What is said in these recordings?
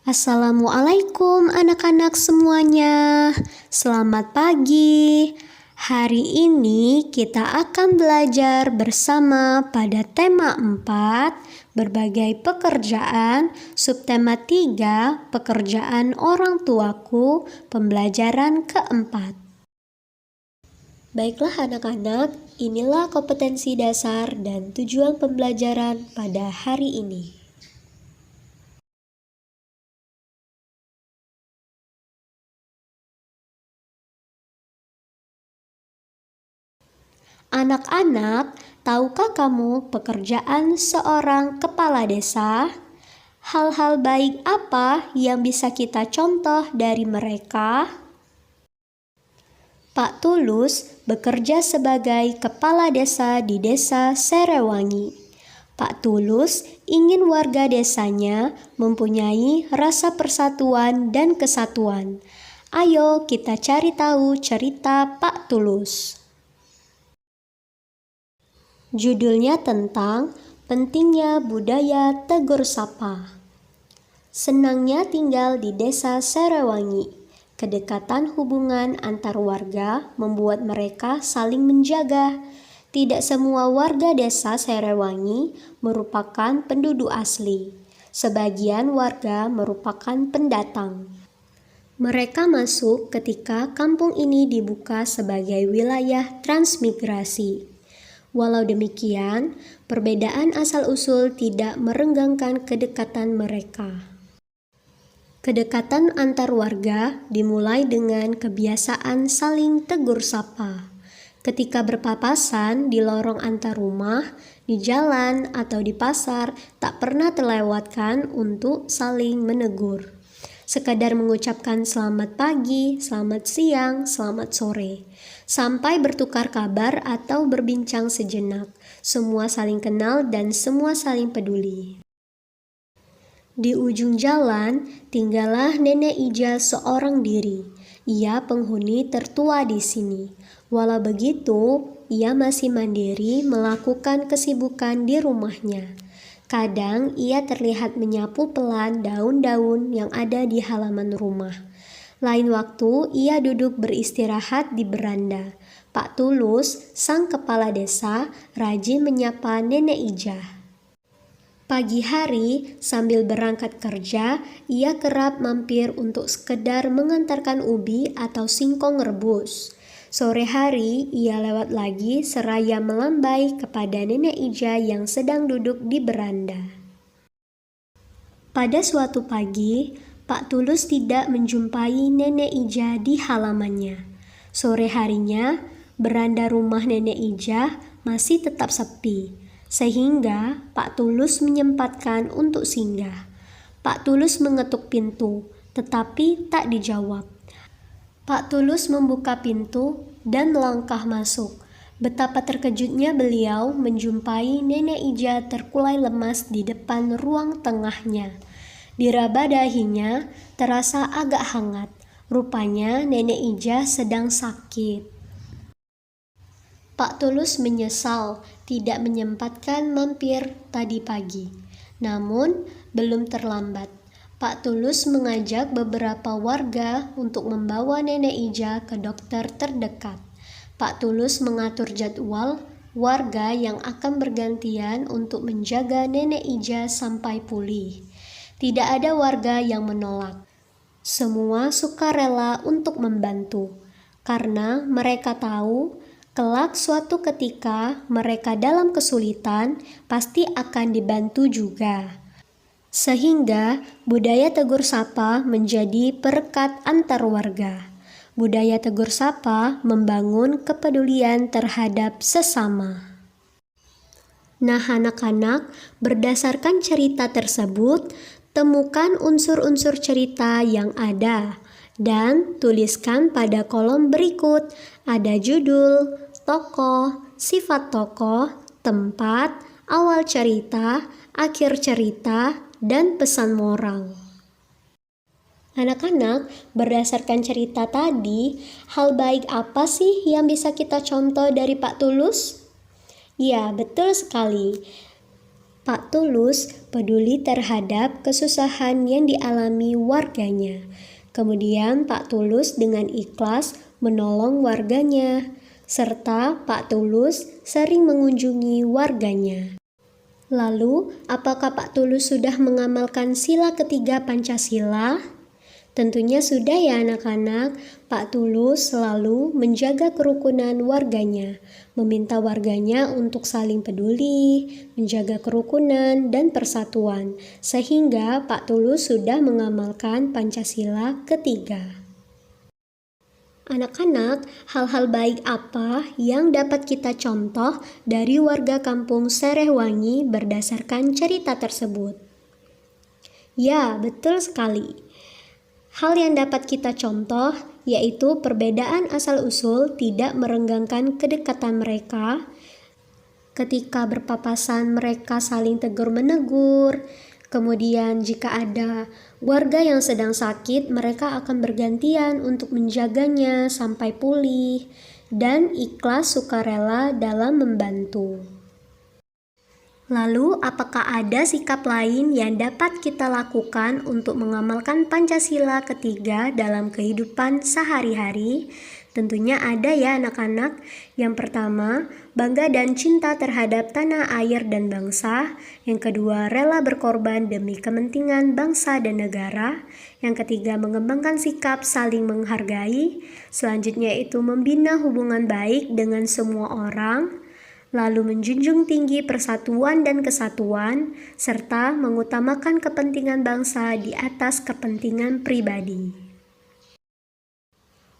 Assalamualaikum anak-anak semuanya. Selamat pagi. Hari ini kita akan belajar bersama pada tema 4, berbagai pekerjaan, subtema 3, pekerjaan orang tuaku, pembelajaran keempat. Baiklah anak-anak, inilah kompetensi dasar dan tujuan pembelajaran pada hari ini. Anak-anak, tahukah kamu pekerjaan seorang kepala desa? Hal-hal baik apa yang bisa kita contoh dari mereka? Pak Tulus bekerja sebagai kepala desa di desa Serewangi. Pak Tulus ingin warga desanya mempunyai rasa persatuan dan kesatuan. Ayo kita cari tahu cerita Pak Tulus. Judulnya tentang pentingnya budaya tegur sapa. Senangnya tinggal di desa Serewangi. Kedekatan hubungan antar warga membuat mereka saling menjaga. Tidak semua warga desa Serewangi merupakan penduduk asli. Sebagian warga merupakan pendatang. Mereka masuk ketika kampung ini dibuka sebagai wilayah transmigrasi. Walau demikian, perbedaan asal-usul tidak merenggangkan kedekatan mereka. Kedekatan antar warga dimulai dengan kebiasaan saling tegur sapa. Ketika berpapasan di lorong antar rumah, di jalan atau di pasar, tak pernah terlewatkan untuk saling menegur. Sekadar mengucapkan selamat pagi, selamat siang, selamat sore. Sampai bertukar kabar atau berbincang sejenak. Semua saling kenal dan semua saling peduli. Di ujung jalan, tinggallah Nenek Ija seorang diri. Ia penghuni tertua di sini. Walau begitu, ia masih mandiri melakukan kesibukan di rumahnya. Kadang ia terlihat menyapu pelan daun-daun yang ada di halaman rumah. Lain waktu, ia duduk beristirahat di beranda. Pak Tulus, sang kepala desa, rajin menyapa Nenek Ija. Pagi hari, sambil berangkat kerja, ia kerap mampir untuk sekedar mengantarkan ubi atau singkong rebus. Sore hari, ia lewat lagi seraya melambai kepada Nenek Ija yang sedang duduk di beranda. Pada suatu pagi, Pak Tulus tidak menjumpai Nenek Ija di halamannya. Sore harinya, beranda rumah Nenek Ija masih tetap sepi, sehingga Pak Tulus menyempatkan untuk singgah. Pak Tulus mengetuk pintu, tetapi tak dijawab. Pak Tulus membuka pintu dan melangkah masuk. Betapa terkejutnya beliau menjumpai Nenek Ija terkulai lemas di depan ruang tengahnya. Diraba dahinya terasa agak hangat. Rupanya Nenek Ija sedang sakit. Pak Tulus menyesal tidak menyempatkan mampir tadi pagi. Namun, belum terlambat. Pak Tulus mengajak beberapa warga untuk membawa Nenek Ija ke dokter terdekat. Pak Tulus mengatur jadwal warga yang akan bergantian untuk menjaga Nenek Ija sampai pulih. Tidak ada warga yang menolak. Semua sukarela untuk membantu, karena mereka tahu kelak suatu ketika mereka dalam kesulitan pasti akan dibantu juga. Sehingga budaya tegur sapa menjadi perekat antar warga. Budaya tegur sapa membangun kepedulian terhadap sesama. Nah anak-anak, berdasarkan cerita tersebut, temukan unsur-unsur cerita yang ada dan tuliskan pada kolom berikut. Ada judul, tokoh, sifat tokoh, tempat, awal cerita, akhir cerita, dan pesan moral. Anak-anak, berdasarkan cerita tadi, hal baik apa sih yang bisa kita contoh dari Pak Tulus? Ya, betul sekali. Pak Tulus peduli terhadap kesusahan yang dialami warganya. Kemudian Pak Tulus dengan ikhlas menolong warganya, serta Pak Tulus sering mengunjungi warganya. Lalu, apakah Pak Tulus sudah mengamalkan sila ketiga Pancasila? Tentunya sudah ya anak-anak. Pak Tulus selalu menjaga kerukunan warganya, meminta warganya untuk saling peduli, menjaga kerukunan dan persatuan, sehingga Pak Tulus sudah mengamalkan Pancasila ketiga. Anak-anak, hal-hal baik apa yang dapat kita contoh dari warga kampung Serehwangi berdasarkan cerita tersebut? Ya, betul sekali. Hal yang dapat kita contoh yaitu perbedaan asal-usul tidak merenggangkan kedekatan mereka. Ketika berpapasan mereka saling tegur-menegur. Kemudian jika ada warga yang sedang sakit, mereka akan bergantian untuk menjaganya sampai pulih dan ikhlas sukarela dalam membantu. Lalu, apakah ada sikap lain yang dapat kita lakukan untuk mengamalkan Pancasila ketiga dalam kehidupan sehari-hari? Tentunya ada ya anak-anak. Yang pertama, bangga dan cinta terhadap tanah air dan bangsa. Yang kedua, rela berkorban demi kepentingan bangsa dan negara. Yang ketiga, mengembangkan sikap saling menghargai. Selanjutnya itu membina hubungan baik dengan semua orang. Lalu menjunjung tinggi persatuan dan kesatuan, serta mengutamakan kepentingan bangsa di atas kepentingan pribadi.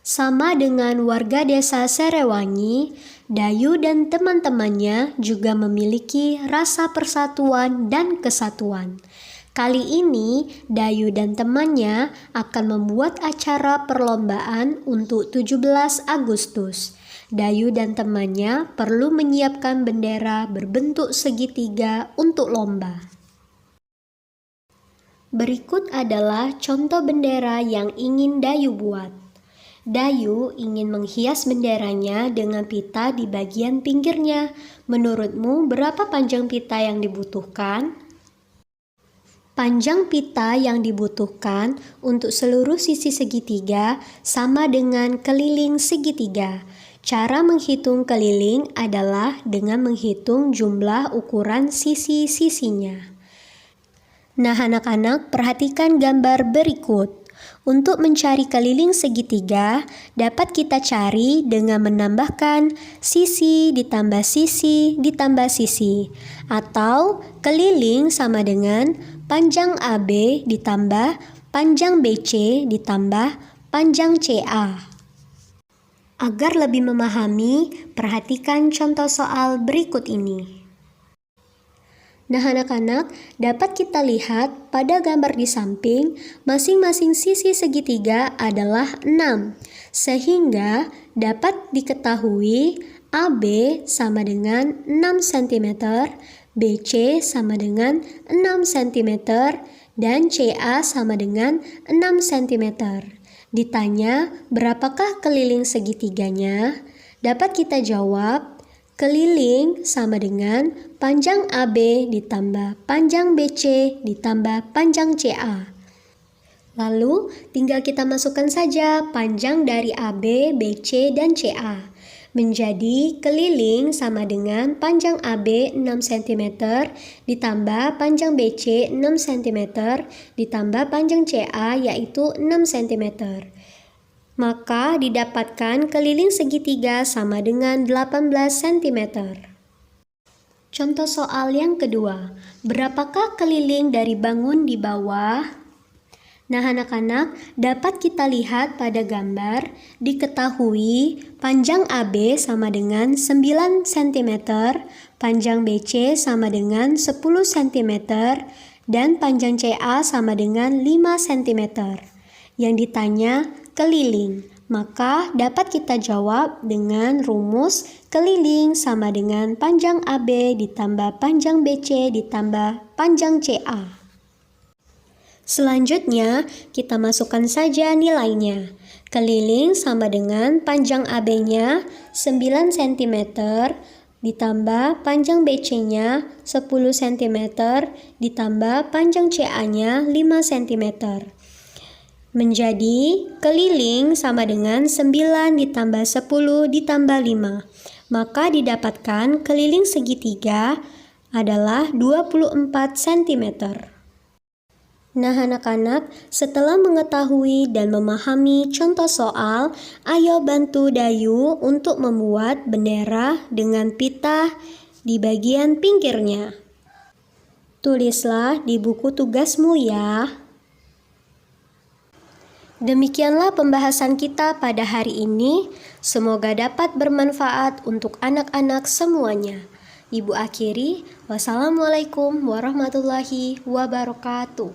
Sama dengan warga desa Serehwangi, Dayu dan teman-temannya juga memiliki rasa persatuan dan kesatuan. Kali ini, Dayu dan temannya akan membuat acara perlombaan untuk 17 Agustus. Dayu dan temannya perlu menyiapkan bendera berbentuk segitiga untuk lomba. Berikut adalah contoh bendera yang ingin Dayu buat. Dayu ingin menghias benderanya dengan pita di bagian pinggirnya. Menurutmu berapa panjang pita yang dibutuhkan? Panjang pita yang dibutuhkan untuk seluruh sisi segitiga sama dengan keliling segitiga. Cara menghitung keliling adalah dengan menghitung jumlah ukuran sisi-sisinya. Nah anak-anak, perhatikan gambar berikut. Untuk mencari keliling segitiga, dapat kita cari dengan menambahkan sisi ditambah sisi ditambah sisi, atau keliling sama dengan panjang AB ditambah panjang BC ditambah panjang CA. Agar lebih memahami, perhatikan contoh soal berikut ini. Nah anak-anak, dapat kita lihat pada gambar di samping, masing-masing sisi segitiga adalah 6, sehingga dapat diketahui AB sama dengan 6 cm, BC sama dengan 6 cm, dan CA sama dengan 6 cm. Ditanya, berapakah keliling segitiganya? Dapat kita jawab, keliling sama dengan panjang AB ditambah panjang BC ditambah panjang CA. Lalu, tinggal kita masukkan saja panjang dari AB, BC, dan CA. Menjadi keliling sama dengan panjang AB 6 cm ditambah panjang BC 6 cm ditambah panjang CA yaitu 6 cm. Maka didapatkan keliling segitiga sama dengan 18 cm. Contoh soal yang kedua, berapakah keliling dari bangun di bawah? Nah anak-anak, dapat kita lihat pada gambar, diketahui panjang AB sama dengan 9 cm, panjang BC sama dengan 10 cm, dan panjang CA sama dengan 5 cm. Yang ditanya keliling, maka dapat kita jawab dengan rumus keliling sama dengan panjang AB ditambah panjang BC ditambah panjang CA. Selanjutnya, kita masukkan saja nilainya. Keliling sama dengan panjang AB-nya 9 cm, ditambah panjang BC-nya 10 cm, ditambah panjang CA-nya 5 cm. Menjadi keliling sama dengan 9 ditambah 10 ditambah 5. Maka didapatkan keliling segitiga adalah 24 cm. Nah anak-anak, setelah mengetahui dan memahami contoh soal, ayo bantu Dayu untuk membuat bendera dengan pita di bagian pinggirnya. Tulislah di buku tugasmu ya. Demikianlah pembahasan kita pada hari ini. Semoga dapat bermanfaat untuk anak-anak semuanya. Ibu akhiri, wassalamualaikum warahmatullahi wabarakatuh.